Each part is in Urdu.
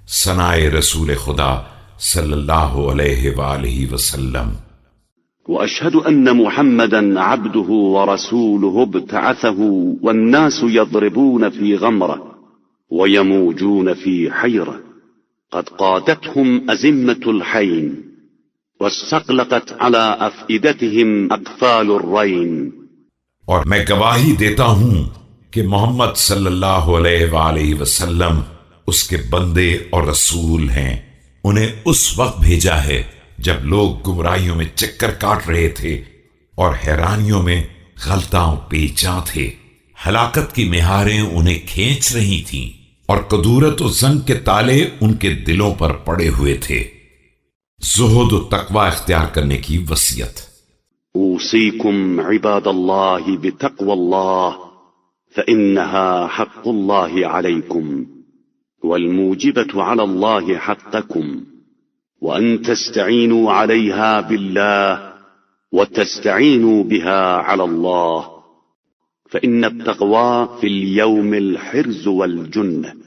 ثنائے رسول خدا صلی اللہ علیہ وآلہ وسلم۔ وأشهد أن محمدا عبده ورسوله ابتعثه والناس يضربون في غمرة ويموجون في حيرة قد قادتهم أزمة الحين واستقلقت على أفئدتهم أقفال الرين۔ اور میں گواہی دیتا ہوں کہ محمد صلی اللہ علیہ وآلہ وسلم اس کے بندے اور رسول ہیں۔ انہیں اس وقت بھیجا ہے جب لوگ گمراہیوں میں چکر کاٹ رہے تھے اور حیرانیوں میں غلطاں پیچاں تھے۔ ہلاکت کی مہاریں انہیں کھینچ رہی تھیں اور کدورت و زنگ کے تالے ان کے دلوں پر پڑے ہوئے تھے۔ زہد و تقوی اختیار کرنے کی وصیت۔ أوصيكم عباد الله بتقوى الله فإنها حق الله عليكم والموجبة على الله حقكم وأن تستعينوا عليها بالله وتستعينوا بها على الله فإن التقوى في اليوم الحرز والجنة۔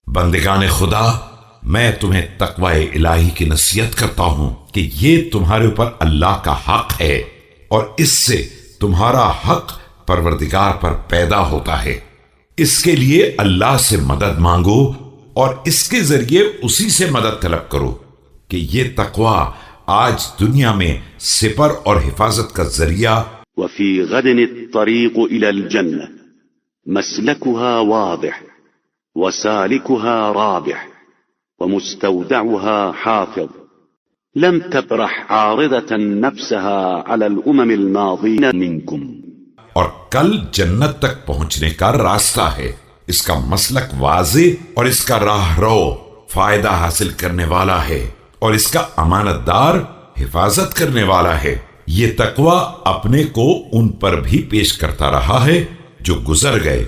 بندگان خدا، میں تمہیں تقوی الہی کی نصیحت کرتا ہوں کہ یہ تمہارے اوپر اللہ کا حق ہے اور اس سے تمہارا حق پروردگار پر پیدا ہوتا ہے۔ اس کے لیے اللہ سے مدد مانگو اور اس کے ذریعے اسی سے مدد طلب کرو کہ یہ تقوی آج دنیا میں سپر اور حفاظت کا ذریعہ۔ وفي غد الطريق إلى الجنة مسلكها واضح وسالكها رابح ومستودعها حافظ لم تبرح عارضة نفسها على الأمم الماضين منكم۔ اور کل جنت تک پہنچنے کا راستہ ہے، اس کا مسلک واضح اور اس کا راہ رو فائدہ حاصل کرنے والا ہے اور اس کا امانت دار حفاظت کرنے والا ہے۔ یہ تقوی اپنے کو ان پر بھی پیش کرتا رہا ہے جو گزر گئے